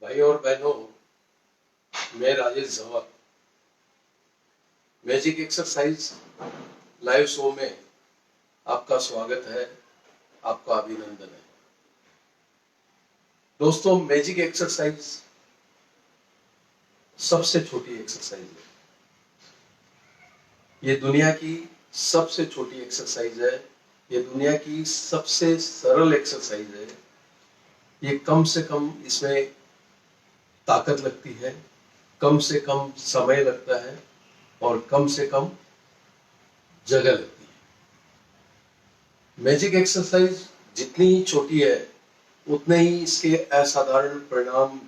भाई और बहनों, मैं Rajesh Jhanwar magic exercise live show में आपका स्वागत है, आपका अभिनंदन है। दोस्तों, मैजिक एक्सरसाइज सबसे छोटी एक्सरसाइज है। ये दुनिया की सबसे छोटी एक्सरसाइज है। ये दुनिया की सबसे सरल एक्सरसाइज है। ये कम से कम इसमें ताकत लगती है, कम से कम समय लगता है और कम से कम जगह लगती है। मैजिक एक्सरसाइज जितनी छोटी है उतने ही इसके असाधारण परिणाम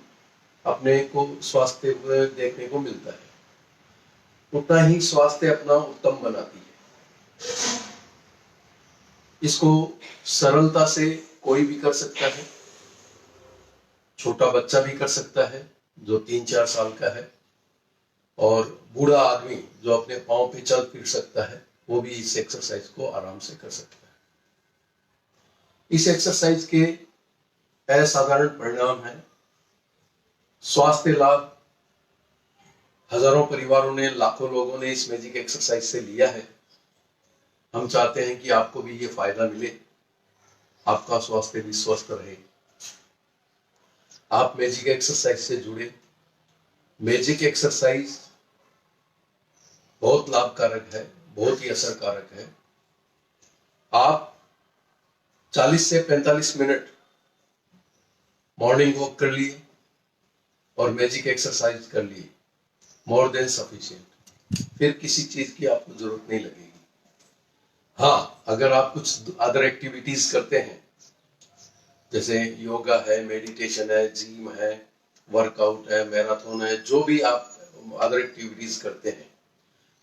अपने को स्वास्थ्य में देखने को मिलता है। उतना ही स्वास्थ्य अपना उत्तम बनाती है। इसको सरलता से कोई भी कर सकता है। छोटा बच्चा भी कर सकता है जो 3-4 साल का है, और बूढ़ा आदमी जो अपने पांव पे चल फिर सकता है वो भी इस एक्सरसाइज को आराम से कर सकता है। इस एक्सरसाइज के असाधारण परिणाम है। स्वास्थ्य लाभ हजारों परिवारों ने, लाखों लोगों ने इस मैजिक एक्सरसाइज से लिया है। हम चाहते हैं कि आपको भी ये फायदा मिले, आपका स्वास्थ्य भी स्वस्थ रहे। आप मैजिक एक्सरसाइज से जुड़े। मैजिक एक्सरसाइज बहुत लाभकारक है, बहुत ही असरकारक है। आप 40 से 45 मिनट मॉर्निंग वॉक कर लिए और मैजिक एक्सरसाइज कर लिए, मोर देन सफिशिएंट। फिर किसी चीज की आपको जरूरत नहीं लगेगी। हाँ, अगर आप कुछ अदर एक्टिविटीज करते हैं, जैसे योगा है, मेडिटेशन है, जिम है, वर्कआउट है, मैराथन है, जो भी आप अदर एक्टिविटीज करते हैं,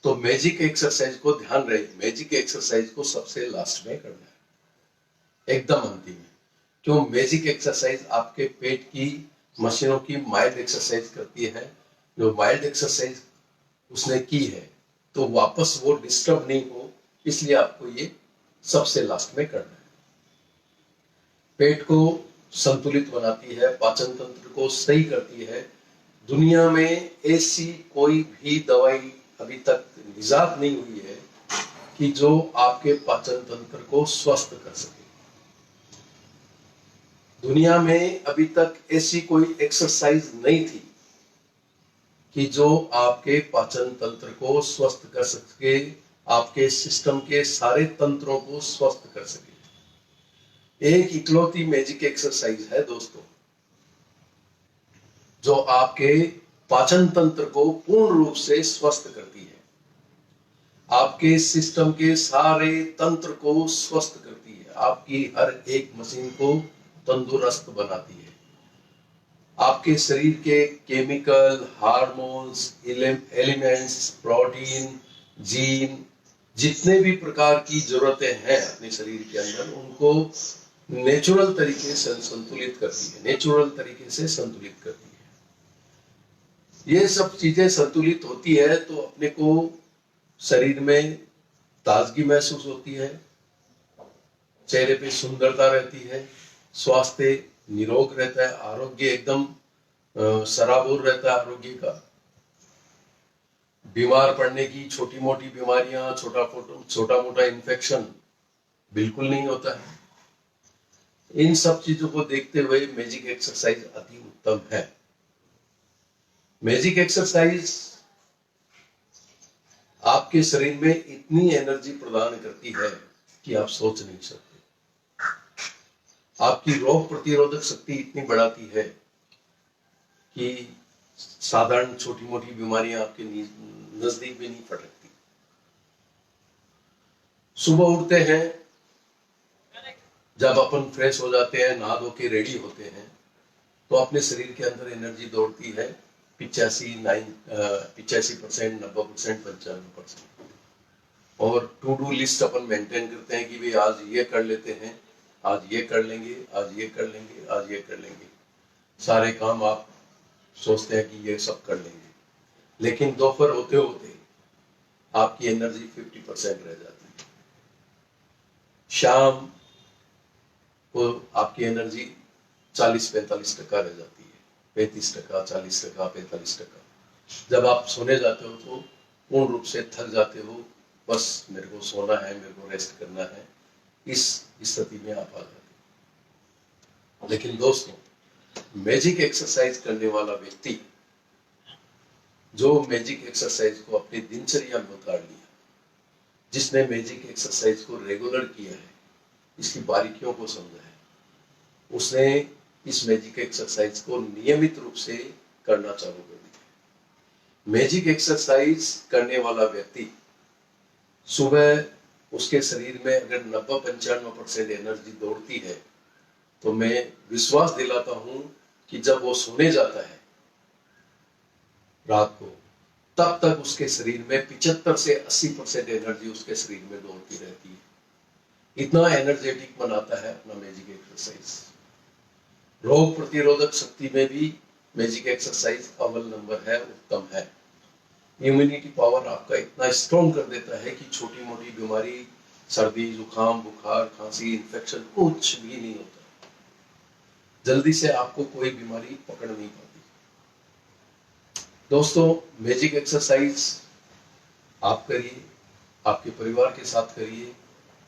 तो मैजिक एक्सरसाइज को ध्यान रहे, मैजिक एक्सरसाइज को सबसे लास्ट में करना है, एकदम अंतिम में। क्यों? मैजिक एक्सरसाइज आपके पेट की मशीनों की माइल्ड एक्सरसाइज करती है। जो माइल्ड एक्सरसाइज उसने की है तो वापस वो डिस्टर्ब नहीं हो, इसलिए आपको ये सबसे लास्ट में करना है। पेट को संतुलित बनाती है, पाचन तंत्र को सही करती है। दुनिया में ऐसी कोई भी दवाई अभी तक निजात नहीं हुई है कि जो आपके पाचन तंत्र को स्वस्थ कर सके। दुनिया में अभी तक ऐसी कोई एक्सरसाइज नहीं थी कि जो आपके पाचन तंत्र को स्वस्थ कर सके, आपके सिस्टम के सारे तंत्रों को स्वस्थ कर सके। एक इकलौती मैजिक एक्सरसाइज है दोस्तों, जो आपके पाचन तंत्र को पूर्ण रूप से स्वस्थ करती है, आपके सिस्टम के सारे तंत्र को स्वस्थ करती है, आपकी हर एक मशीन को तंदुरुस्त बनाती है। आपके शरीर के chemical, hormones, elements, protein, gene, जितने भी प्रकार की जरूरतें हैं अपने शरीर के अंदर, उनको नेचुरल तरीके से संतुलित करती है, नेचुरल तरीके से संतुलित करती है। ये सब चीजें संतुलित होती है तो अपने को शरीर में ताजगी महसूस होती है, चेहरे पे सुंदरता रहती है, स्वास्थ्य निरोग रहता है, आरोग्य एकदम सराबोर रहता है आरोग्य का। बीमार पड़ने की छोटी मोटी बीमारियां, छोटा मोटा इन्फेक्शन बिल्कुल नहीं होता है। इन सब चीजों को देखते हुए मैजिक एक्सरसाइज अति उत्तम है। मैजिक एक्सरसाइज आपके शरीर में इतनी एनर्जी प्रदान करती है कि आप सोच नहीं सकते। आपकी रोग प्रतिरोधक शक्ति इतनी बढ़ाती है कि साधारण छोटी मोटी बीमारियां आपके नजदीक भी नहीं फटकती। सुबह उठते हैं, जब अपन फ्रेश हो जाते हैं, नहा धो के रेडी होते हैं, तो अपने शरीर के अंदर एनर्जी दौड़ती है 85%, 90%, 95%। और टू डू लिस्ट अपन मेंटेन करते हैं कि भाई आज ये कर लेते हैं, आज ये कर लेंगे, आज ये कर लेंगे, आज ये कर लेंगे। सारे काम आप सोचते हैं कि ये सब कर लेंगे, लेकिन दोपहर होते होते आपकी एनर्जी 50% रह जाती है। शाम को आपकी एनर्जी 40-45% रह जाती है। 35%, 40%, 45%। जब आप सोने जाते हो तो पूर्ण रूप से थक जाते हो, बस मेरे को सोना है, मेरे को रेस्ट करना है, इस स्थिति में आप आ जाते हो। लेकिन दोस्तों, मैजिक एक्सरसाइज करने वाला व्यक्ति जो मैजिक एक्सरसाइज को अपनी दिनचर्या में उतार लिया, जिसने मैजिक एक्सरसाइज को रेगुलर किया है, इसकी बारीकियों को समझा है, उसने इस मैजिक एक्सरसाइज को नियमित रूप से करना चालू कर दिया। मैजिक एक्सरसाइज करने वाला व्यक्ति सुबह उसके शरीर में अगर 90-95% एनर्जी दौड़ती है, तो मैं विश्वास दिलाता हूं कि जब वो सोने जाता है रात को, तब तक उसके शरीर में 75 से 80% एनर्जी उसके शरीर में दौड़ती रहती है। इतना एनर्जेटिक बनाता है अपना मैजिक एक्सरसाइज। रोग प्रतिरोधक शक्ति में भी मैजिक एक्सरसाइज अव्वल नंबर है, उत्तम है। इम्यूनिटी पावर आपका इतना स्ट्रॉन्ग कर देता है कि छोटी मोटी बीमारी, सर्दी, जुकाम, बुखार, खांसी, इन्फेक्शन कुछ भी नहीं होता। जल्दी से आपको कोई बीमारी पकड़ नहीं पाती। दोस्तों, मैजिक एक्सरसाइज आप करिए, आपके परिवार के साथ करिए।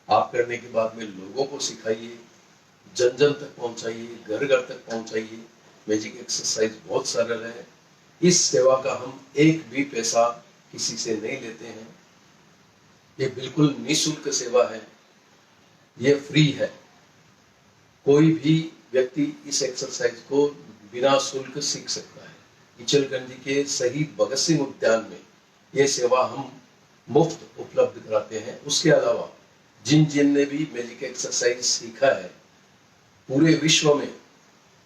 आप करने के बाद में लोगों को सिखाइए, जन जन तक पहुंचाइए, घर घर तक पहुंचाइए। मैजिक एक्सरसाइज बहुत सरल है। इस सेवा का हम एक भी पैसा किसी से नहीं लेते हैं। ये बिल्कुल निःशुल्क सेवा है, ये फ्री है। कोई भी व्यक्ति इस एक्सरसाइज को बिना शुल्क सीख सकता है। इचलकरंजी के शहीद भगत सिंह उद्यान में ये सेवा हम मुफ्त उपलब्ध कराते हैं। उसके अलावा जिन जिन ने भी मैजिक एक्सरसाइज सीखा है, पूरे विश्व में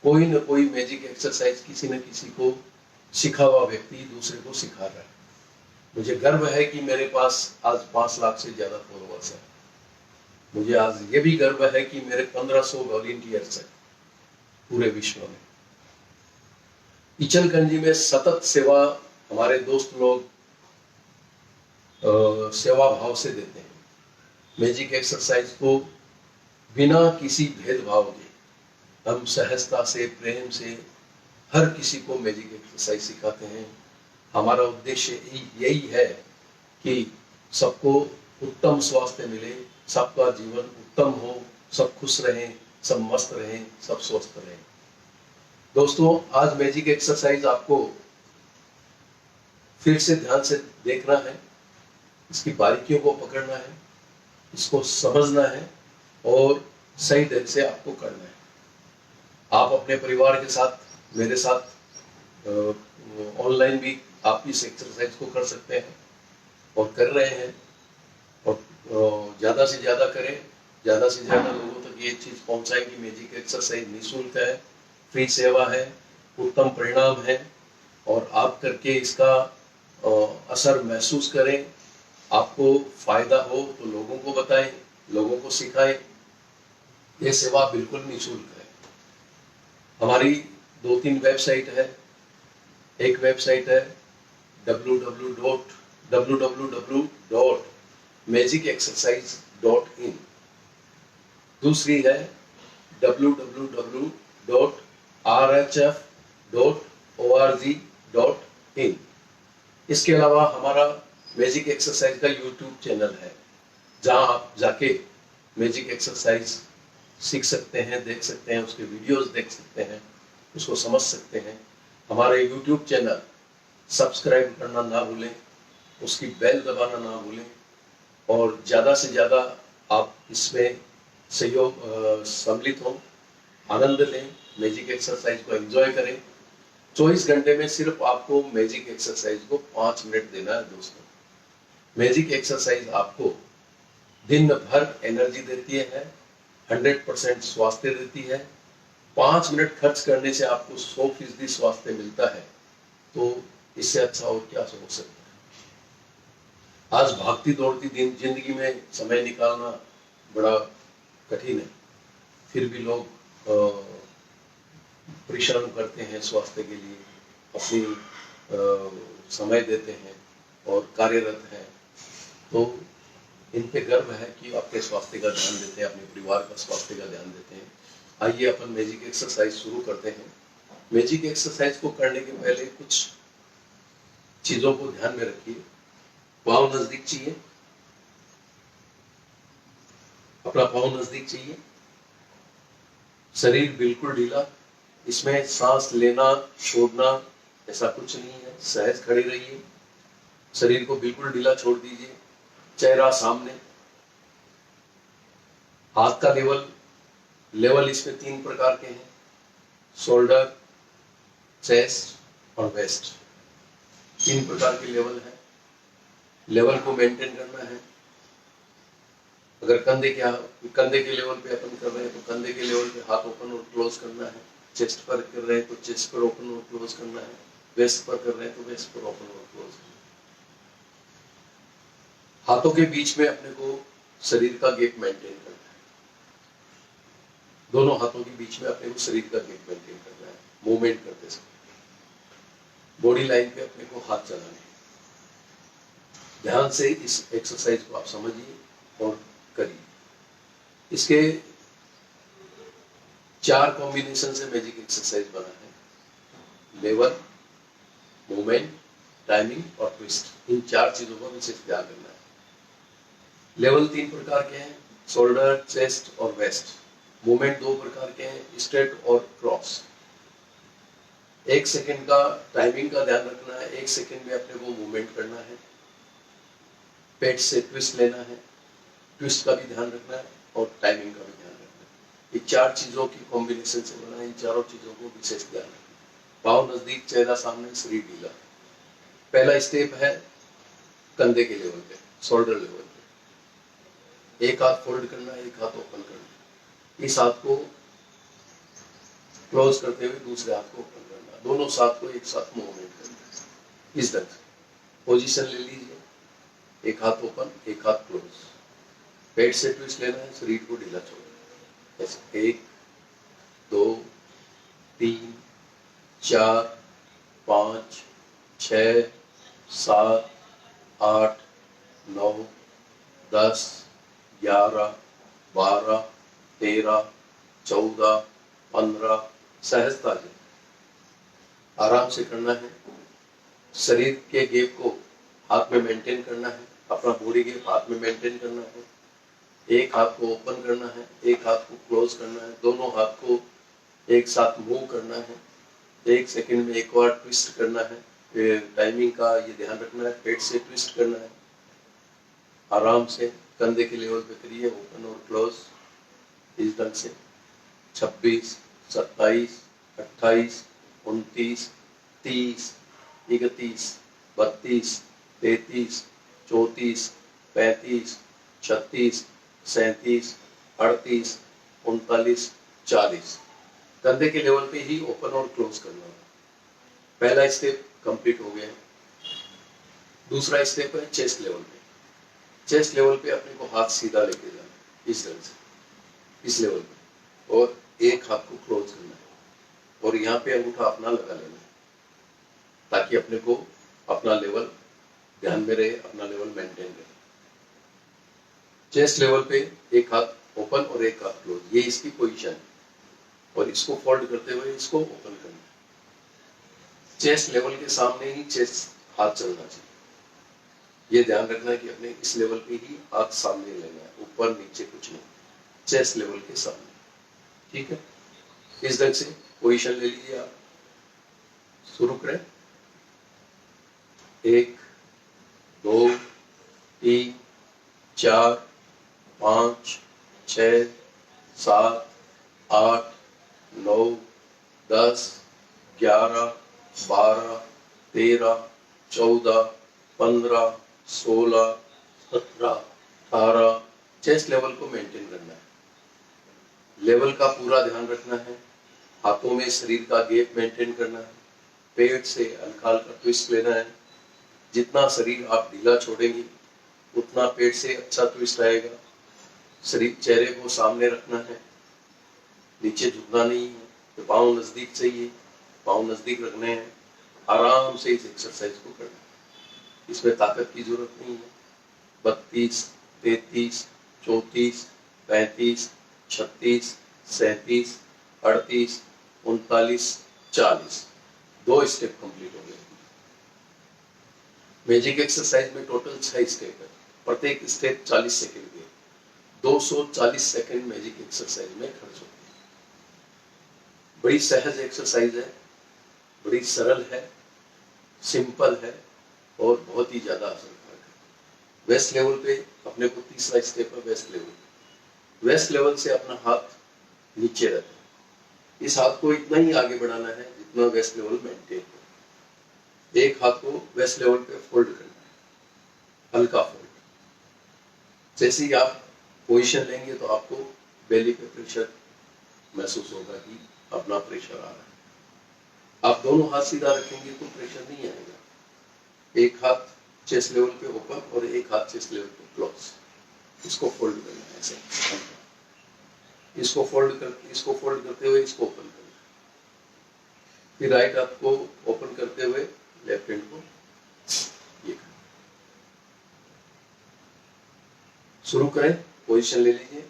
कोई न कोई मैजिक एक्सरसाइज किसी न किसी को सिखा हुआ व्यक्ति दूसरे को सिखा रहा है। मुझे गर्व है कि मेरे पास आज 5 लाख से ज्यादा फॉलोअर्स है। मुझे आज ये भी गर्व है कि मेरे 1500 वॉलंटियर्स हैं पूरे विश्व में। इचलकरंजी में सतत सेवा हमारे दोस्त लोग सेवा भाव से देते हैं। मैजिक एक्सरसाइज को बिना किसी भेदभाव के हम सहजता से, प्रेम से हर किसी को मैजिक एक्सरसाइज सिखाते हैं। हमारा उद्देश्य यही है कि सबको उत्तम स्वास्थ्य मिले, सबका जीवन उत्तम हो, सब खुश रहें, सब मस्त रहें, सब स्वस्थ रहें। दोस्तों, आज मैजिक एक्सरसाइज आपको फिर से ध्यान से देखना है, इसकी बारीकियों को पकड़ना है, इसको समझना है और सही ढंग से आपको करना है। आप अपने परिवार के साथ, मेरे साथ ऑनलाइन भी आप इस एक्सरसाइज को कर सकते हैं और कर रहे हैं। और ज़्यादा से ज़्यादा करें, ज़्यादा से ज़्यादा लोगों तक ये चीज़ पहुंचाएं कि मैजिक एक्सरसाइज निःशुल्क है, फ्री सेवा है, उत्तम परिणाम है और आप करके इसका असर महसूस करें। आपको फायदा हो तो लोगों को बताएं, लोगों को सिखाएं। ये सेवा बिल्कुल निःशुल्क है। हमारी 2-3 वेबसाइट है। एक वेबसाइट है www.magicexercise.in, दूसरी है www.rhf.org.in। इसके अलावा हमारा मैजिक एक्सरसाइज का यूट्यूब चैनल है, जहां आप जाके मैजिक एक्सरसाइज सीख सकते हैं, देख सकते हैं, उसके वीडियोस देख सकते हैं, उसको समझ सकते हैं। हमारे यूट्यूब चैनल सब्सक्राइब करना ना भूलें, उसकी बेल दबाना ना भूलें और ज़्यादा से ज़्यादा आप इसमें सहयोग सम्मिलित हों, आनंद लें, मैजिक एक्सरसाइज को एंजॉय करें। 24 घंटे में सिर्फ आपको मैजिक एक्सरसाइज को 5 मिनट देना है। दोस्तों, मैजिक एक्सरसाइज आपको दिन भर एनर्जी देती है, 100% स्वास्थ्य देती है। 5 मिनट खर्च करने से आपको 100% स्वास्थ्य मिलता है, तो इससे अच्छा और क्या हो सकता है। आज भागती दौड़ती जिंदगी में समय निकालना बड़ा कठिन है, फिर भी लोग परिश्रम करते हैं स्वास्थ्य के लिए, अपनी समय देते हैं और कार्यरत हैं। तो इन पे गर्व है कि आपके स्वास्थ्य का ध्यान देते हैं, अपने परिवार का स्वास्थ्य का ध्यान देते हैं। आइए अपन मैजिक एक्सरसाइज शुरू करते हैं। मैजिक एक्सरसाइज को करने के पहले कुछ चीजों को ध्यान में रखिए। पाँव नजदीक चाहिए, अपना पाँव नजदीक चाहिए, शरीर बिल्कुल ढीला, इसमें सांस लेना छोड़ना ऐसा कुछ नहीं है। सहज खड़े रहिए, शरीर को बिल्कुल ढीला छोड़ दीजिए, चेहरा सामने, हाथ का लेवल इसमें 3 प्रकार के हैं, शोल्डर, चेस्ट और वेस्ट, 3 प्रकार के लेवल है। लेवल को मेंटेन करना है। अगर कंधे के लेवल पे अपन कर रहे हैं तो कंधे के लेवल पे हाथ ओपन और क्लोज करना है। चेस्ट पर कर रहे हैं तो चेस्ट पर ओपन और क्लोज करना है। वेस्ट पर कर रहे हैं तो वेस्ट पर ओपन और क्लोज करना है। हाथों के बीच में अपने को शरीर का गैप मेंटेन करना है। दोनों हाथों के बीच में अपने को शरीर का गैप मेंटेन करना है। मूवमेंट करते समय बॉडी लाइन पे अपने को हाथ चलाने हैं। ध्यान से इस एक्सरसाइज को आप समझिए और करिए। इसके 4 कॉम्बिनेशन से मैजिक एक्सरसाइज बना है। लेवल, मूवमेंट, टाइमिंग और ट्विस्ट, इन 4 चीजों का विशेष ध्यान रखना है। लेवल 3 प्रकार के हैं, शोल्डर, चेस्ट और वेस्ट। मूवमेंट 2 प्रकार के हैं, स्ट्रेट और क्रॉस। 1 सेकंड का टाइमिंग का ध्यान रखना है। 1 सेकंड में अपने को मूवमेंट करना है। पेट से ट्विस्ट लेना है, ट्विस्ट का भी ध्यान रखना है और टाइमिंग का भी ध्यान रखना है। ये 4 चीजों की कॉम्बिनेशन से बना है। इन चारों चीजों को विशेष ध्यान रखना है। पाँव नजदीक, चेहरा सामने, शरीर ढीला। पहला स्टेप है कंधे के लेवल पे, शोल्डर लेवल पे। एक हाथ फोल्ड करना है, एक हाथ ओपन करना है। इस हाथ को क्लोज करते हुए दूसरे हाथ को ओपन करना है। दोनों हाथ को एक साथ मूवमेंट करना है। इस ढंग से पोजीशन ले लीजिए। एक हाथ ओपन, एक हाथ क्लोज। पेट से ट्विस्ट लेना है, शरीर को ढीला छोड़ना है। ऐसे 1 2 3 4 5 6 7 8 9 10 11 12 13 14 15। सहजता से आराम से करना है। शरीर के गैप को हाथ में मेंटेन करना है। अपना बॉडी गैप हाथ में मेंटेन करना है। एक हाथ को ओपन करना है, एक हाथ को क्लोज करना है। दोनों हाथ को एक साथ मूव करना है। 1 सेकंड में एक बार ट्विस्ट करना है। टाइमिंग का ये ध्यान रखना है। पेट से ट्विस्ट करना है। आराम से कंधे के लेवल पे करिए, ओपन और क्लोज इस ढंग से। 26 27 28 29 30 31 32 33 34 35 36 37 38 39 40। कंधे के लेवल पे ही ओपन और क्लोज करना है। पहला स्टेप कंप्लीट हो गया। दूसरा स्टेप है चेस्ट लेवल पे। चेस्ट लेवल पे अपने को हाथ सीधा लेके जाना है, इस ढंग से, इस लेवल पे, और एक हाथ को क्लोज करना है और यहाँ पे अंगूठा अपना लगा लेना है ताकि अपने को अपना लेवल ध्यान में रहे, अपना लेवल मेंटेन रहे। चेस्ट लेवल पे एक हाथ ओपन और एक हाथ क्लोज, ये इसकी पोजीशन है, और इसको फोल्ड करते हुए इसको ओपन करना है। चेस्ट लेवल के सामने ही चेस्ट हाथ चलना चाहिए। ये ध्यान रखना है कि अपने इस लेवल पे ही हाथ सामने लेना है, ऊपर नीचे कुछ नहीं, चेस्ट लेवल के सामने। ठीक है, इस ढंग से पोजीशन ले लीजिए आप। शुरू करें। 1 2 3 4 5 6 7 8 9 10 11 12 13 14 15 16 17 18। चेस्ट लेवल को मेंटेन करना है। लेवल का पूरा ध्यान रखना है। हाथों में शरीर का गैप मेंटेन करना है। पेट से हल्का हल्का ट्विस्ट लेना है। जितना शरीर आप ढीला छोड़ेंगे उतना पेट से अच्छा ट्विस्ट आएगा। शरीर, चेहरे को सामने रखना है, नीचे झुकना नहीं है। तो पाँव नजदीक चाहिए, पाँव नजदीक रखने हैं। आराम से इस एक्सरसाइज को करना है, इसमें ताकत की जरूरत नहीं है। 32 33 34 35 36 37 38 39 40, 2 स्टेप कंप्लीट हो गए। मैजिक एक्सरसाइज में टोटल 6 स्टेप है, प्रत्येक स्टेप 40 सेकंड के, 240 सेकंड मैजिक एक्सरसाइज में खर्च होते हैं। बड़ी सहज एक्सरसाइज है, बड़ी सरल है, सिंपल है और बहुत ही ज्यादा असरकारक है। वेस्ट लेवल पे अपने को तीसरा स्टेप है वेस्ट लेवल। वेस्ट लेवल से अपना हाथ नीचे रखना है। इस हाथ को इतना ही आगे बढ़ाना है जितना वेस्ट लेवल मेंटेन हो। एक हाथ को वेस्ट लेवल पे फोल्ड करना है, हल्का फोल्ड। जैसे ही आप पोजीशन लेंगे तो आपको बेली पे प्रेशर महसूस होगा कि अपना प्रेशर आ रहा है। आप दोनों हाथ सीधा रखेंगे तो प्रेशर नहीं आएगा। एक हाथ चेस्ट लेवल पे ओपन और एक हाथ चेस्ट लेवल पे क्लोज। इसको फोल्ड करना है ऐसे, इसको फोल्ड करते हुए इसको ओपन करना है। फिर राइट हाथ को ओपन करते हुए लेफ्ट हैंड को ये करना। शुरू करें, पोजीशन ले लीजिए।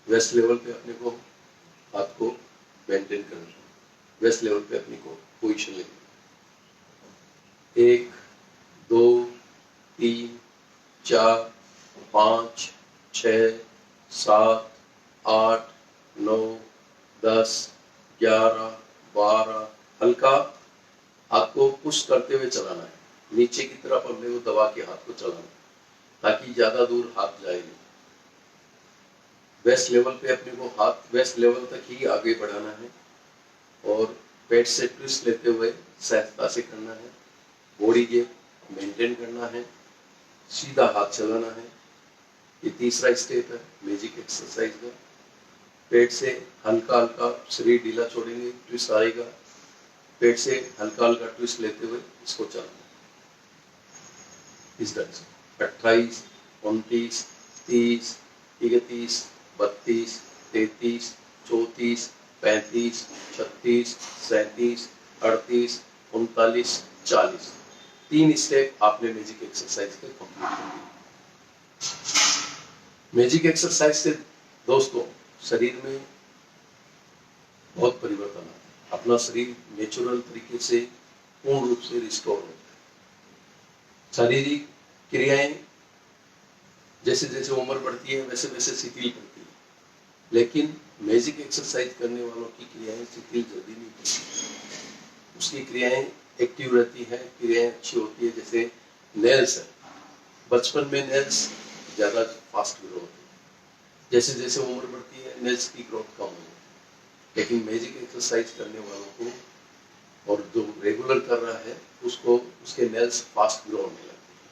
वेस्ट लेवल पे अपने को हाथ को मेंटेन करना है। वेस्ट लेवल पे अपनी को पोजीशन ले लीजिए। 1 2 3 4 5 6 7 8 9 10 11 12। हल्का हाथ को पुश करते हुए चलाना है, नीचे की तरफ अपने को दबा के हाथ को चलाना है ताकि ज्यादा दूर हाथ जाए नहीं। वेस्ट लेवल पे अपने को हाथ वेस्ट लेवल तक ही आगे बढ़ाना है और पेट से ट्विस्ट लेते हुए सहजता से करना है। बॉडी गेप मेंटेन करना है, सीधा हाथ चलाना है। ये तीसरा स्टेप है मैजिक एक्सरसाइज का। पेट से हल्का हल्का शरीर ढीला छोड़ेंगे, ट्विस्ट आएगा। पेट से हल्का हल्का ट्विस्ट लेते हुए इसको चलाना इस तरह से। 28 29 30 31 32 33 34 35 36 37 38 39 40। 3 स्टेप आपने मैजिक एक्सरसाइज के कंप्लीट कर दिए। मैजिक एक्सरसाइज से दोस्तों शरीर में बहुत परिवर्तन आता है। अपना शरीर नेचुरल तरीके से पूर्ण रूप से रिस्टोर होता है। शारीरिक क्रियाएं जैसे जैसे उम्र बढ़ती है वैसे वैसे शिथिल पड़ती है, लेकिन मैजिक एक्सरसाइज करने वालों की क्रियाएं शिथिल जल्दी नहीं पड़ती। उसकी क्रियाएं एक्टिव रहती है, क्रियाएं अच्छी होती है। जैसे नेल्स है, बचपन में नेल्स ज्यादा फास्ट ग्रो होती है, जैसे जैसे उम्र बढ़ती है नेल्स की ग्रोथ कम होती है। लेकिन मैजिक एक्सरसाइज करने वालों को और जो रेगुलर कर रहा है उसको उसके नेल्स फास्ट ग्रो होने लगते हैं।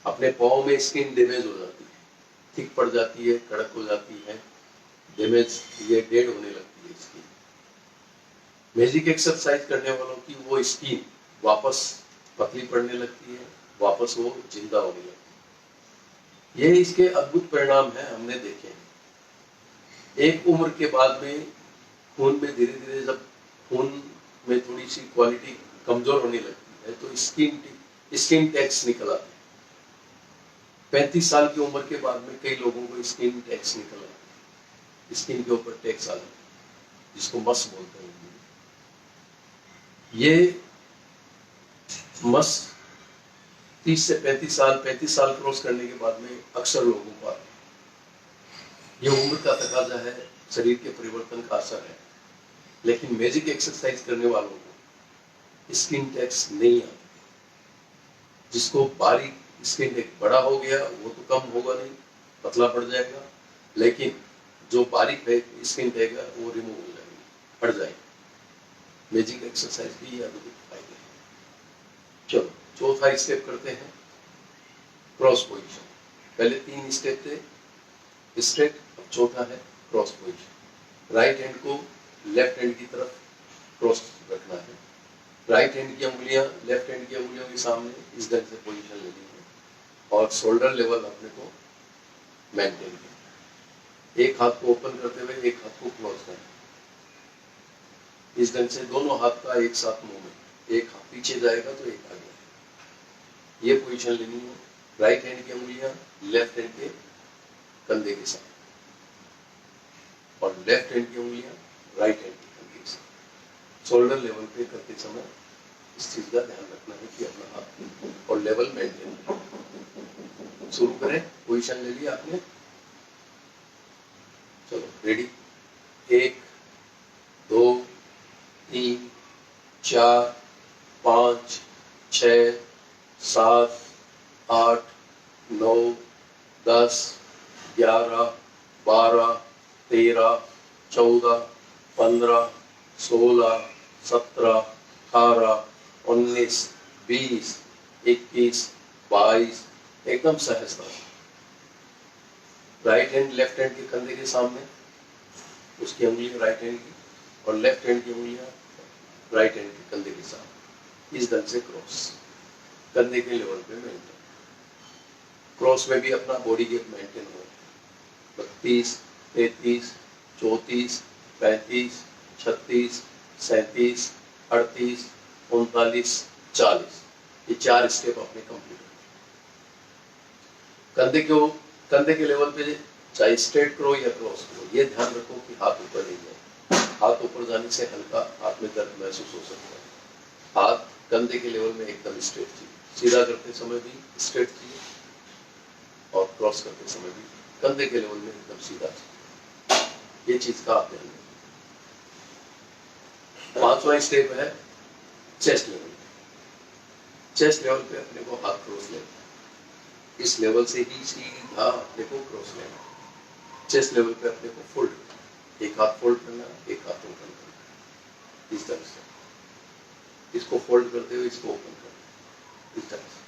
अपने पाँव में स्किन डैमेज हो जाती है, थिक पड़ जाती है, कड़क हो जाती है, डैमेज ये डेड होने लगती है स्किन। मैजिक एक्सरसाइज करने वालों की वो स्किन वापस पतली पड़ने लगती है, वापस वो जिंदा होने लगती है। ये इसके अद्भुत परिणाम हैं, हमने देखे हैं। एक उम्र के बाद में खून में धीरे धीरे जब खून में थोड़ी सी क्वालिटी कमजोर होने लगती है तो स्किन टैक्स निकल आते हैं। 35 साल की उम्र के बाद में कई लोगों को स्किन टैक्स निकल आते हैं, स्किन के ऊपर टैक्स आ जाता है, जिसको मस बोलते हैं। ये मस 30 से 35 साल क्रॉस करने के बाद में अक्सर लोगों को आते हैं। ये उम्र का तकाजा है, शरीर के परिवर्तन का असर है। लेकिन मैजिक एक्सरसाइज करने वालों को स्किन टैक्स नहीं आता। जिसको बारीक स्किन टैग बड़ा हो गया वो तो कम होगा नहीं, पतला पड़ जाएगा, लेकिन जो बारीक स्किन टैग है वो रिमूव हो जाएगी, हट जाएगी। मैजिक एक्सरसाइज की ये अद्भुत फायदे हैं। चलो चौथा स्टेप करते हैं, क्रॉस पोजीशन। पहले 3 स्टेप थे स्ट्रेट, अब चौथा है क्रॉस पोजीशन। राइट हैंड को लेफ्ट हैंड की तरफ क्रॉस रखना है। राइट हैंड की उंगलियां लेफ्ट हैंड की उंगलियों के सामने इस ढंग से पोजीशन लेनी है और शोल्डर लेवल अपने को मेंटेन करना है। एक हाथ को ओपन करते हुए एक हाथ को क्लोज करना है। इस ढंग से दोनों हाथ का एक साथ मूवमेंट, एक हाथ पीछे जाएगा तो एक आगे आएगा। ये पोजीशन लेनी है। राइट हैंड की उंगलियां लेफ्ट हैंड के कंधे के साथ और लेफ्ट हैंड की उंगलियां राइट हैंड के कंधे के शोल्डर लेवल पे करते समय इस चीज का ध्यान रखना है कि अपना हाथ और लेवल मेंटेन करें। शुरू करें, पोजीशन ले लिया आपने, चलो रेडी। 1 2 3 4 5 6 7 8 9 10 11 12 13 14 15 16 17 18 19 20 21 22, एकदम सहजता। राइट हैंड लेफ्ट हैंड के कंधे के सामने, उसकी उंगलियां राइट हैंड की और लेफ्ट हैंड की उंगलियां राइट हैंड के कंधे के सामने, इस ढंग से क्रॉस कंधे के लेवल पे मेंटेन। क्रॉस में भी अपना बॉडी गेप मेंटेन हो। 32 33 34 35 36 37 38 39 40, ये 4 स्टेप अपने कंप्लीट हो। कंधे के लेवल पे चाहे स्ट्रेट करो या क्रॉस करो, ये ध्यान रखो कि हाथ ऊपर नहीं जाए। हाथ ऊपर जाने से हल्का हाथ में दर्द महसूस हो सकता है। हाथ कंधे के लेवल में एकदम स्ट्रेट चाहिए, सीधा करते समय भी स्ट्रेट चाहिए और क्रॉस करते समय भी कंधे के लेवल में एकदम सीधा चाहिए। ये चीज का आप ध्यान रखें। 5वां स्टेप है चेस्ट लेवल। चेस्ट लेवल पे अपने को हाथ क्रॉस लेना, इस लेवल से ही सीधा अपने को क्रॉस लेना। चेस्ट लेवल पे अपने को फोल्ड, एक हाथ फोल्ड करना, एक हाथ ओपन करना, इस तरह से। इसको फोल्ड करते हुए इसको ओपन करना, इस तरह से।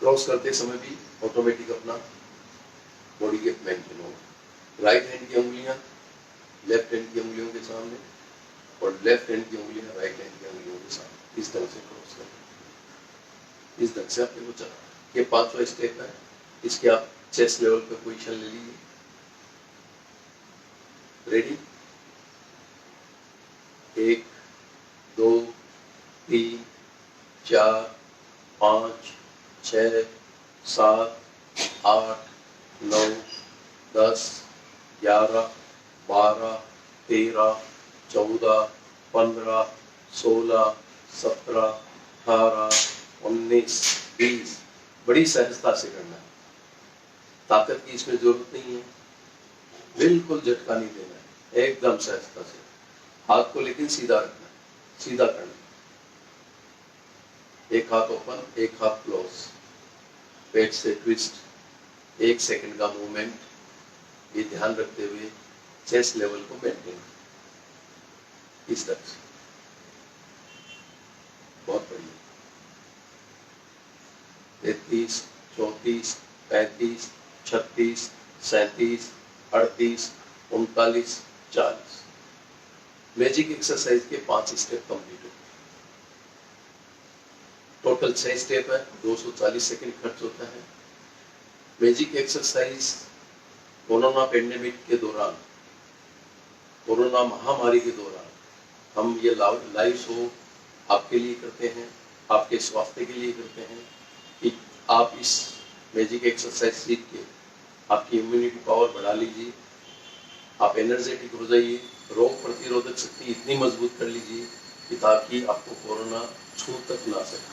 क्रॉस करते समय भी ऑटोमेटिक अपना बॉडी गेप मेंटेन होगा। राइट हैंड की उंगलियां लेफ्ट हैंड की उंगलियों के सामने और लेफ्ट हैंड की उंगलियां राइट हैंड की उंगलियों के सामने, इस तरह से क्रॉस करना, इस ढंग से अपने को चलाना। ये 5वां स्टेप है। इसके आप चेस्ट लेवल पे पोजीशन ले लीजिए। रेडी, 1 2 3 4 5 6 7 8 9 10 11 12 13 14 15 16 17 18 19 20, बड़ी सहजता से करना है। ताकत की इसमें जरूरत नहीं है, बिल्कुल झटका नहीं देना है, एकदम सहजता से। हाथ को लेकिन सीधा रखना है, सीधा करना है। एक हाथ ओपन, एक हाथ क्लोज, पेट से ट्विस्ट, 1 सेकंड का मूवमेंट, ये ध्यान रखते हुए चेस्ट लेवल को मेंटेन, इस तरह से। बहुत बढ़िया। 33 34 35 36 37 38 39 40, मैजिक एक्सरसाइज के 5 स्टेप कंप्लीट हो। टोटल 6 स्टेप है, 240 सेकंड खर्च होता है। मैजिक एक्सरसाइज कोरोना पेंडेमिक के दौरान, कोरोना महामारी के दौरान हम ये लाइव शो आपके लिए करते हैं, आपके स्वास्थ्य के लिए करते हैं कि आप इस मैजिक एक्सरसाइज सीख के आपकी इम्यूनिटी पावर बढ़ा लीजिए, आप एनर्जेटिक हो जाइए, रोग प्रतिरोधक शक्ति इतनी मजबूत कर लीजिए कि ताकि आपको कोरोना छू तक ना सके।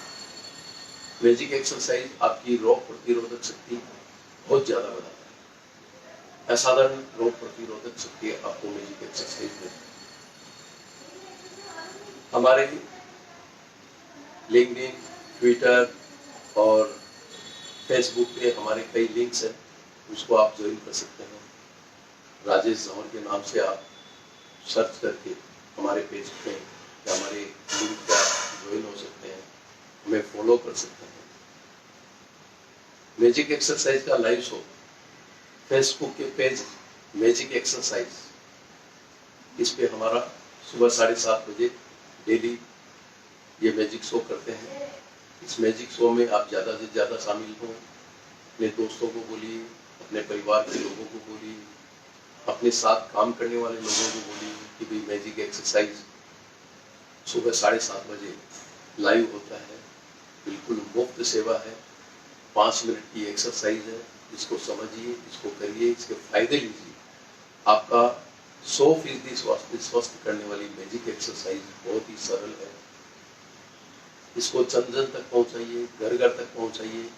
मैजिक एक्सरसाइज आपकी रोग प्रतिरोधक शक्ति बहुत ज्यादा बढ़ाता है। असाधारण रोग प्रतिरोधक शक्ति आपको मैजिक एक्सरसाइज में। हमारे लिंक्डइन, ट्विटर और फेसबुक पे हमारे कई लिंक्स हैं, उसको आप ज्वाइन कर सकते हैं। राजेश जौहर के नाम से आप सर्च करके हमारे पेज पे या हमारे लिंक पे आप ज्वाइन हो सकते हैं, हमें फॉलो कर सकते हैं। मैजिक एक्सरसाइज का लाइव शो फेसबुक के पेज मैजिक एक्सरसाइज, इस पे हमारा सुबह 7:30 बजे डेली ये मैजिक शो करते हैं। इस मैजिक शो में आप ज़्यादा से ज़्यादा शामिल हों, अपने दोस्तों को बोलिए, अपने परिवार के लोगों को बोलिए, अपने साथ काम करने वाले लोगों को बोलिए कि भाई मैजिक एक्सरसाइज सुबह 7:30 बजे लाइव होता है, बिल्कुल मुफ्त सेवा है, 5 मिनट की एक्सरसाइज है। इसको समझिए, इसको करिए, इसके फायदे लीजिए। आपका 100% स्वास्थ्य स्वस्थ करने वाली मैजिक एक्सरसाइज बहुत ही सरल है। इसको जन जन तक पहुंचाइए, घर घर तक पहुंचाइए।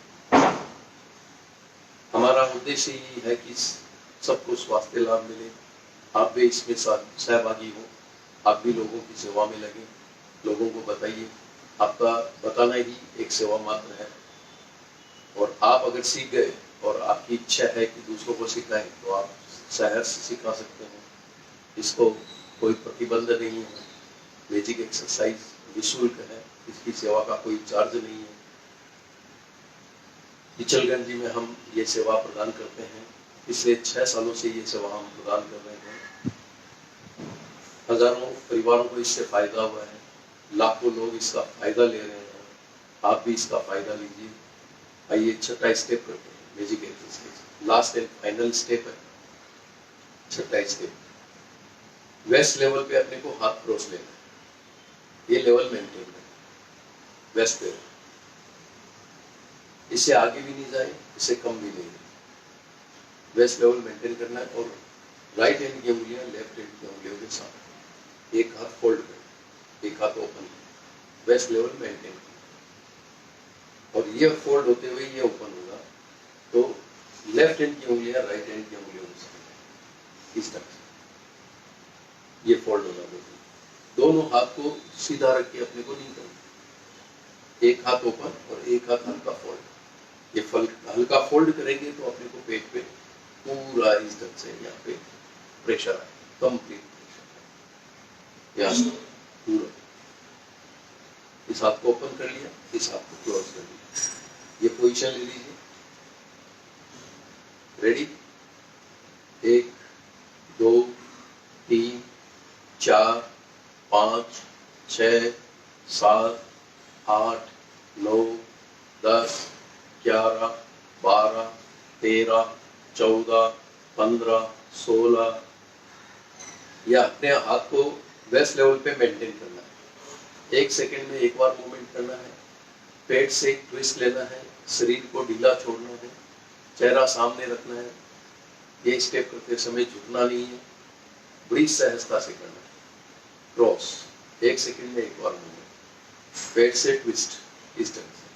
हमारा उद्देश्य यही है कि सबको स्वास्थ्य लाभ मिले। आप भी इसमें सहभागी हो, आप भी लोगों की सेवा में लगे, लोगों को बताइए। आपका बताना ही एक सेवा मात्र है। और आप अगर सीख गए और आपकी इच्छा है कि दूसरों को सिखाएं तो आप सहज से सिखा सकते हैं। इसको कोई प्रतिबंध नहीं है। मैजिक एक्सरसाइज निःशुल्क है, इसकी सेवा का कोई चार्ज नहीं है। इचलगंज में हम ये सेवा प्रदान करते हैं। पिछले 6 सालों से ये सेवा हम प्रदान कर रहे हैं। हजारों परिवारों को इससे फायदा हुआ है, लाखों लोग इसका फायदा ले रहे हैं। आप भी इसका फायदा लीजिए। आइए छठा स्टेप करते हैं, magic exercise last and final step है। छठा स्टेप, वेस्ट लेवल पे अपने को हाथ क्रॉस लेना है। ये लेवल मेंटेन करना, वेस्ट लेवल, इससे आगे भी नहीं जाए, इससे कम भी नहीं। वेस्ट लेवल मेंटेन करना है। और राइट हैंड की उंगलियां लेफ्ट हैंड की उंगलियों के साथ, एक हाथ फोल्ड कर, एक हाथ ओपन कर, वेस्ट लेवल मेंटेन कर। और ये फोल्ड होते हुए ये ओपन होगा तो लेफ्ट हैंड की उंगलियां राइट हैंड की उंगलियों के साथ इस तरह से ये फोल्ड होना चाहिए। दोनों हाथ को सीधा रख के अपने को नहीं करना, एक हाथ ओपन और एक हाथ हल्का फोल्ड। ये हल्का फोल्ड करेंगे तो अपने को पेट पे पूरा इस ढंग से यहाँ पे प्रेशर आए, कंप्लीट प्रेशर यहाँ पूरा। इस हाथ को ओपन कर लिया, इस हाथ को क्लोज कर लिया। ये पोजीशन ले लीजिए। रेडी, 1 2 3 4 5 6 7 8 9 10 11 12 13 14 15 16। या अपने हाथ को वेस्ट लेवल पे मेंटेन करना है। 1 सेकेंड में एक बार मूवमेंट करना है। पेट से एक ट्विस्ट लेना है, शरीर को ढीला छोड़ना है, चेहरा सामने रखना है। ये स्टेप करते समय झुकना नहीं है, बड़ी सहजता से करना है। क्रॉस, 1 सेकेंड में एक बार मूवमेंट, पेट से ट्विस्ट इस ढंग से।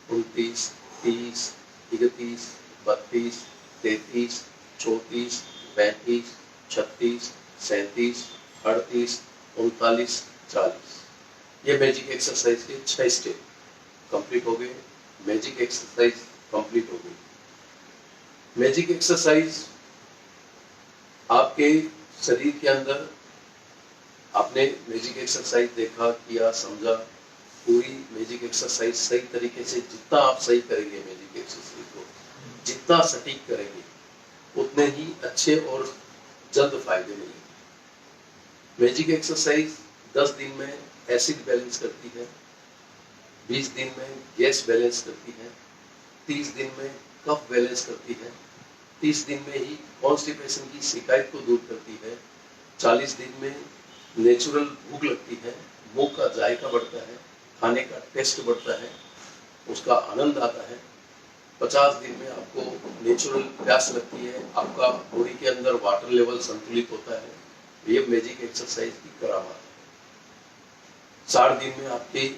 29 30 31 32 33 34 35 36 37 38 39 40। ये मैजिक एक्सरसाइज के 6 स्टेप कंप्लीट हो गए। मैजिक एक्सरसाइज कंप्लीट हो गई। मैजिक एक्सरसाइज आपके शरीर के अंदर, आपने मैजिक एक्सरसाइज देखा, किया, समझा। पूरी मैजिक एक्सरसाइज सही तरीके से जितना आप सही करेंगे, मैजिक एक्सरसाइज को जितना सटीक करेंगे, उतने ही अच्छे और जल्द फायदे मिलेंगे। मैजिक एक्सरसाइज 10 दिन में एसिड बैलेंस करती है, 20 दिन में गैस बैलेंस करती है, 30 दिन में कफ बैलेंस करती है, 30 दिन में ही कॉन्स्टिपेशन की शिकायत को दूर करती है, 40 दिन में नेचुरल भूख लगती है, मुंह का जायका बढ़ता है, खाने का टेस्ट बढ़ता है, उसका आनंद आता है। 50 दिन में आपको नेचुरल प्यास लगती है, आपका बॉडी के अंदर वाटर लेवल संतुलित होता है। ये मैजिक एक्सरसाइज की करामात है। 60 दिन में आपके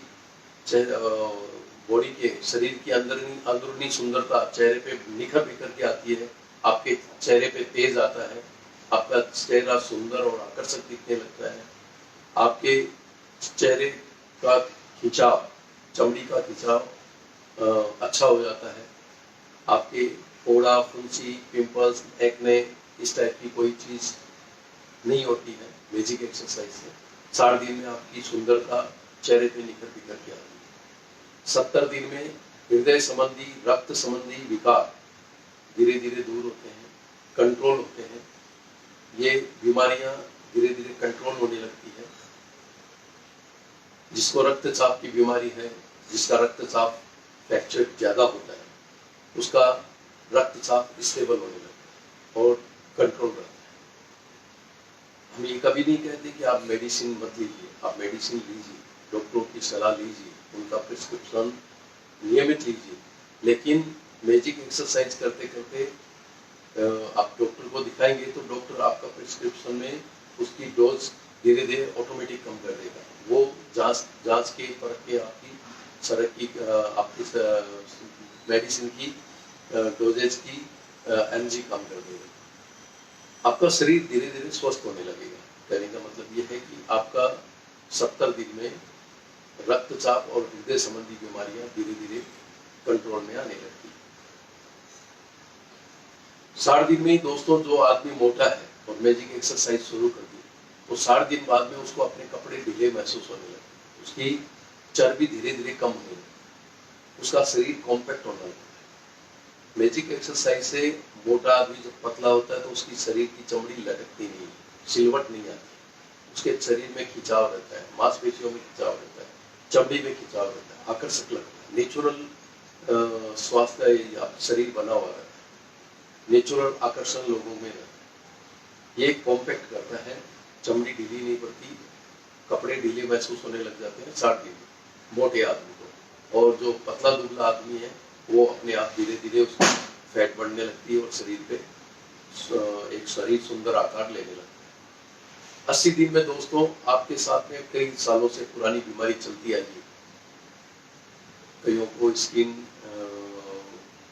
बॉडी के, शरीर की अंदरूनी सुंदरता चेहरे पे निखर बिखर के आती है। आपके चेहरे पे तेज आता है, आपका चेहरा सुंदर और आकर्षक दिखने लगता है। आपके चेहरे का खिंचाव, चमड़ी का खिंचाव अच्छा हो जाता है। आपके फोड़ा, फुंसी, पिंपल्स, एक्ने, इस टाइप की कोई चीज नहीं होती है मैजिक एक्सरसाइज से। 60 दिन में आपकी सुंदरता चेहरे पे निखर बिखर के आती है। 70 दिन में हृदय संबंधी, रक्त संबंधी विकार धीरे धीरे दूर होते हैं, कंट्रोल होते हैं। ये बीमारियां धीरे धीरे कंट्रोल होने लगती है। जिसको रक्तचाप की बीमारी है, जिसका रक्तचाप फ्रैक्चर ज्यादा होता है, उसका रक्तचाप स्टेबल होने लगता है और कंट्रोल रहता है। हम ये कभी नहीं कहते कि आप मेडिसिन मत लीजिए, आप मेडिसिन लीजिए, डॉक्टरों की सलाह लीजिए, उनका प्रिस्क्रिप्शन नियमित लीजिए। लेकिन मैजिक एक्सरसाइज करते करते आप डॉक्टर को दिखाएंगे तो डॉक्टर आपका प्रिस्क्रिप्शन में उसकी डोज धीरे धीरे ऑटोमेटिक कम कर देगा। वो जांच के परख के आपकी आपकी मेडिसिन की डोजेज की एनर्जी कम कर देगा। आपका शरीर धीरे धीरे स्वस्थ होने लगेगा। कहने का मतलब ये है कि आपका 70 दिन में रक्तचाप और हृदय संबंधी बीमारियां धीरे धीरे कंट्रोल में आने लगती है। 60 दिन में ही दोस्तों जो आदमी मोटा है और मैजिक एक्सरसाइज शुरू कर दी तो 60 दिन बाद में उसको अपने कपड़े ढीले महसूस होने लगे, उसकी चर्बी धीरे धीरे कम होने लगी, उसका शरीर कॉम्पैक्ट होने लगता है। मैजिक एक्सरसाइज से मोटा आदमी जब पतला होता है तो उसकी शरीर की चमड़ी लटकती नहीं, सिलवट नहीं आती, उसके शरीर में खिंचाव रहता है, मांसपेशियों में खिंचाव रहता है, चमड़ी में खिंचाव रहता है, आकर्षक लगता है, नेचुरल स्वास्थ्य शरीर बना हुआ रहता है, नेचुरल आकर्षण लोगों में रहता है। ये कॉम्पैक्ट करता है, चमड़ी ढीली नहीं पड़ती, कपड़े ढीले महसूस होने लग जाते हैं 60 दिन में मोटे आदमी को। और जो पतला दुबला आदमी है वो अपने आप धीरे धीरे उसकी फैट बढ़ने लगती है और शरीर पे एक शरीर सुंदर आकार लेने लगता है। 80 दिन में दोस्तों आपके साथ में कई सालों से पुरानी बीमारी चलती आई है। कईयों को स्किन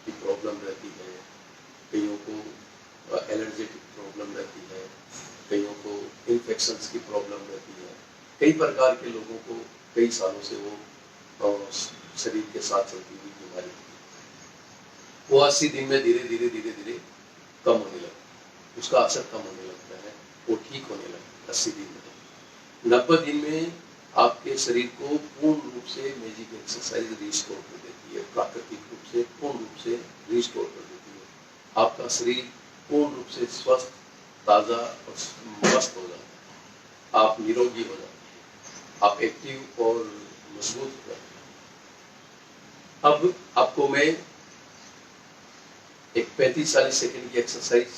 की प्रॉब्लम रहती है, कईयों को एलर्जेटिक प्रॉब्लम रहती है, कईयों को इन्फेक्शंस की प्रॉब्लम रहती है। कई प्रकार के लोगों को कई सालों से वो शरीर के साथ चलती हुई बीमारी वो 80 दिन में धीरे धीरे कम होने लगता है, उसका असर कम होने लगता है, वो ठीक होने लगता है 80 दिन में। 90 दिन में आपके शरीर को पूर्ण रूप से मैजिक एक्सरसाइज रिस्टोर कर देती है, प्राकृतिक रूप से पूर्ण रूप से रिस्टोर कर देती है। आपका शरीर पूर्ण रूप से स्वस्थ, ताजा और मस्त हो जाता है, आप निरोगी हो जाते हैं, आप एक्टिव और मजबूत हो जाते हैं। अब आपको मैं एक 35-40 सेकंड की एक्सरसाइज,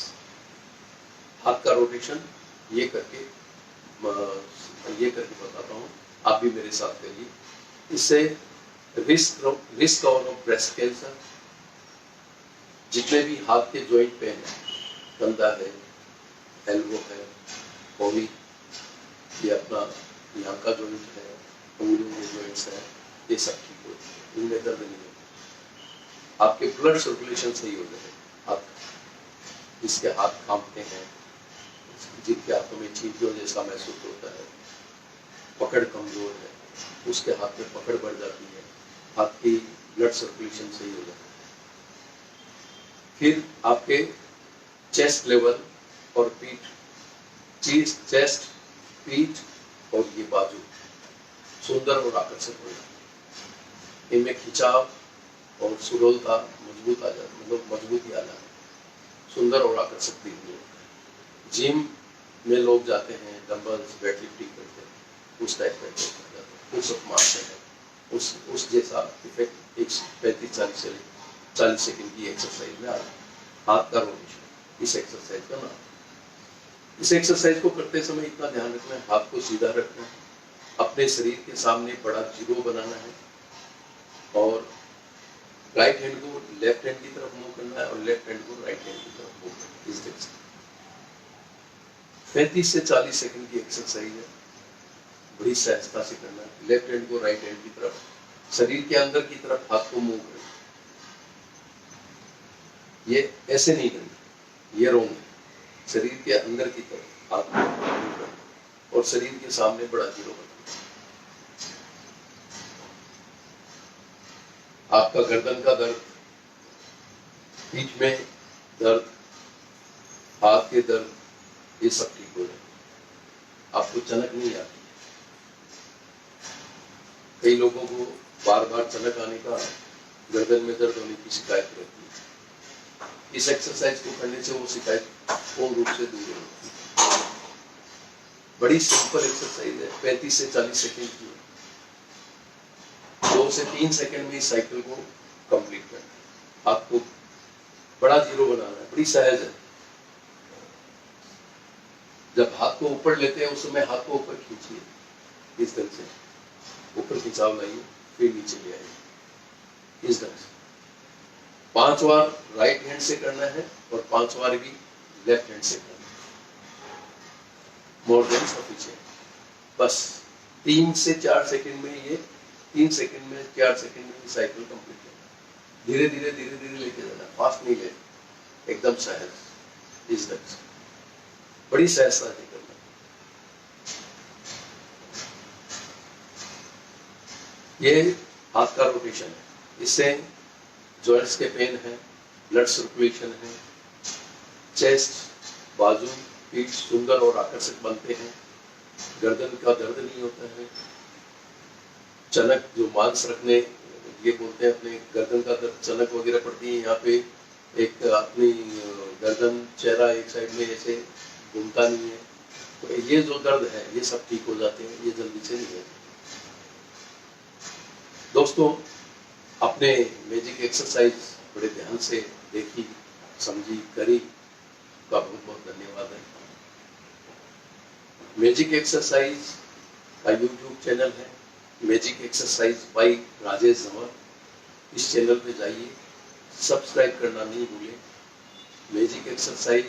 हाथ का रोटेशन ये करके बताता हूँ, आप भी मेरे साथ करिए। इससे रिस्क ऑफ ब्रेस्ट कैंसर, जितने भी हाथ के जॉइंट पेन है, कंधा है, एल्बो है, पौड़ी, ये अपना यहाँ का जॉइंट है, उंगलियों के जॉइंट्स है, ये सब ठीक होते हैं, इनमें दर्द नहीं होता। आपके ब्लड सर्कुलेशन सही हो जाए। आप जिसके हाथ कांपते हैं, जिनके हाथों में चींटियों जैसा महसूस होता है, पकड़ कमजोर है, उसके हाथ में पकड़ बढ़ जाती है, हाथ की ब्लड सर्कुलेशन सही हो जाता है। फिर आपके चेस्ट लेवल और पीठ, चेस्ट, पीठ और ये बाजू सुंदर और आकर्षक हो जाते हैं। इनमें खिंचाव और सुडौलता मजबूती आ जाती है, सुंदर और आकर्षक दिखने लगता है। जिम में लोग जाते हैं, डंबल्स, वेट लिफ्टिंग करते हैं, उस टाइप का इफेक्ट आ जाता है, पुशअप मारते हैं, उस जैसा इफेक्ट 35-40 सेकंड की एक्सरसाइज में आ रहा है। हाथ का रोटेशन इस एक्सरसाइज का नाम। इस एक्सरसाइज को करते समय इतना ध्यान रखना है, हाथ को सीधा रखना है, अपने शरीर के सामने बड़ा जीरो बनाना है और राइट हैंड को लेफ्ट हैंड की तरफ मूव करना है और लेफ्ट हैंड को राइट हैंड की तरफ मूव करना है। इस डायरेक्शन 35 से 40 सेकंड की एक्सरसाइज है, बड़ी सहजता से करना है। लेफ्ट हैंड को राइट हैंड की तरफ, शरीर के अंदर की तरफ हाथ को मूव करना, ये ऐसे नहीं करना, ये रॉन्ग है। शरीर के अंदर की तरफ हाथ को मूव करना और शरीर के सामने बड़ा जीरो बनाना। आपका गर्दन का दर्द, पीठ में दर्द, हाथ के दर्द, ये सब ठीक हो जाए। आपको चनक नहीं आती। कई लोगों को बार बार चनक आने का, गर्दन में दर्द होने की शिकायत रहती है। इस एक्सरसाइज को करने से वो शिकायत पूर्ण रूप से दूर होगी। बड़ी सिंपल एक्सरसाइज है, 35 से 40 सेकंड की, 2 से 3 सेकंड में इस साइकिल को कंप्लीट करना है। आपको बड़ा जीरो बनाना है, बड़ी सहज है। जब हाथ को ऊपर लेते हैं उस समय हाथ को ऊपर खींचिए, इस तरह से ऊपर खिंचाव लाइए, फिर नीचे ले आइए, इस तरह से। 5 बार राइट हैंड से करना है और 5 बार भी लेफ्ट हैंड से करना है, मोर देन सफिशिएंट। बस 3 से 4 सेकंड में ये 3 सेकंड में 4 सेकंड में साइकिल कंप्लीट करना। धीरे धीरे धीरे धीरे लेके जाना, फास्ट नहीं लेना, एकदम सहज, इस तरह से बड़ी सहजता से करना। ये हाथ का रोटेशन है, इससे जॉइंट्स के पेन है, ब्लड सर्कुलेशन है, चेस्ट, बाजू, पीठ सुंदर और आकर्षक बनते हैं, गर्दन का दर्द नहीं होता है, चनक जो मांस रखने ये बोलते हैं अपने गर्दन का दर्द, चनक वगैरह पड़ती है यहाँ पे, एक अपनी गर्दन चेहरा एक साइड में ऐसे घूमता नहीं है, तो ये जो दर्द है ये सब ठीक हो जाते हैं, ये जल्दी से नहीं होते। दोस्तों, अपने मैजिक एक्सरसाइज बड़े ध्यान से देखी, समझी, करी, का बहुत बहुत धन्यवाद है। मैजिक एक्सरसाइज का यूट्यूब चैनल है, magic exercise by Rajesh Jhanwar. इस चैनल पे जाइए, सब्सक्राइब करना नहीं भूलें। मैजिक एक्सरसाइज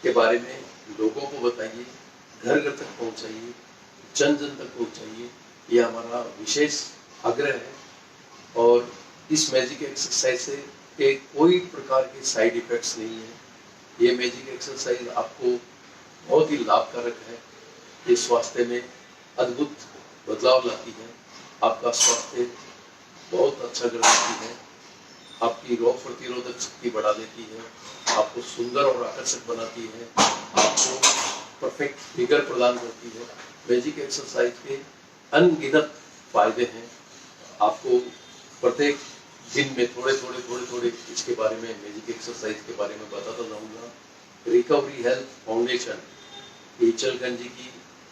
के बारे में लोगों को बताइए, घर घर तक पहुंचाइए, जन जन तक पहुंचाइए, ये हमारा विशेष आग्रह है। और इस मैजिक एक्सरसाइज से के कोई प्रकार के साइड इफेक्ट्स नहीं है। ये मैजिक एक्सरसाइज आपको बहुत ही लाभकारक है, ये स्वास्थ्य में अद्भुत बदलाव लाती है, आपका स्वास्थ्य बहुत अच्छा कर देती है, आपकी रोग प्रतिरोधक शक्ति बढ़ा देती है, आपको सुंदर और आकर्षक बनाती है, आपको परफेक्ट फिगर प्रदान करती है। मैजिक एक्सरसाइज के अनगिनत फायदे हैं। आपको प्रत्येक दिन में थोड़े इसके बारे में, मैजिक एक्सरसाइज के बारे में बताता रहूँगा। रिकवरी हेल्थ फाउंडेशन ईचलगंज की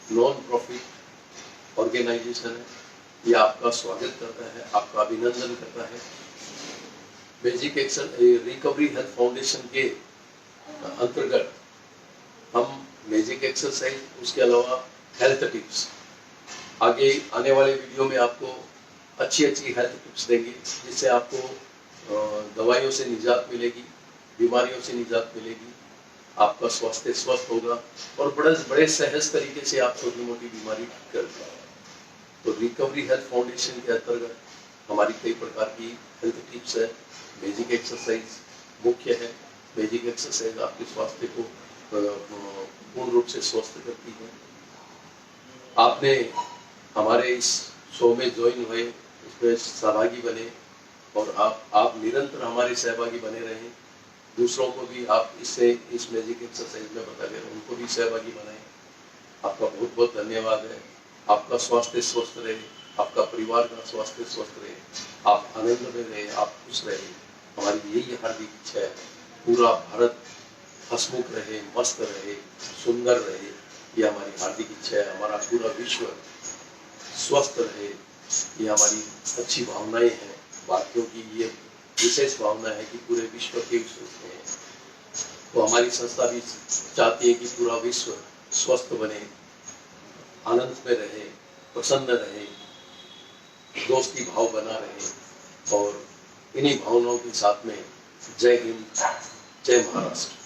नॉन प्रॉफिट ऑर्गेनाइजेशन है, ये आपका स्वागत करता है, आपका अभिनंदन करता है। मैजिक रिकवरी हेल्थ फाउंडेशन के अंतर्गत हम मैजिक एक्सरसाइज, उसके अलावा हेल्थ टिप्स, आगे आने वाले वीडियो में आपको अच्छी हेल्थ टिप्स देंगे, जिससे आपको दवाइयों से निजात मिलेगी, बीमारियों से निजात मिलेगी, आपका स्वास्थ्य स्वस्थ होगा और बड़े सहज तरीके से आप छोटी मोटी बीमारी ठीक कर पाएंगे। तो रिकवरी हेल्थ फाउंडेशन के अंतर्गत हमारी कई प्रकार की हेल्थ टिप्स है। मैजिक एक्सरसाइज मुख्य है। मैजिक एक्सरसाइज आपके स्वास्थ्य को पूर्ण रूप से स्वस्थ करती है। आपने हमारे इस शो में ज्वाइन हुए, इसमें सहभागी बने और आप निरंतर हमारे सहभागी बने रहें। दूसरों को भी आप इस मैजिक एक्सरसाइज में बताकर उनको भी सहभागी बनाएं। आपका बहुत बहुत धन्यवाद है। आपका स्वास्थ्य स्वस्थ रहे, आपका परिवार का स्वास्थ्य स्वस्थ रहे, आप आनंद में रहे, आप खुश रहे, हमारी यही हार्दिक इच्छा है। पूरा भारत हंसमुख रहे, मस्त रहे, सुंदर रहे, ये हमारी हार्दिक इच्छा है। हमारा पूरा विश्व स्वस्थ रहे, ये हमारी अच्छी भावनाएं हैं। भारतीयों की ये विशेष भावना है कि पूरे विश्व के स्वस्थ हैं। तो हमारी संस्था भी चाहती है कि पूरा विश्व स्वस्थ बने, आनंद में रहे, प्रसन्न रहे, दोस्ती भाव बना रहे। और इन्हीं भावनाओं के साथ में जय हिंद, जय महाराष्ट्र।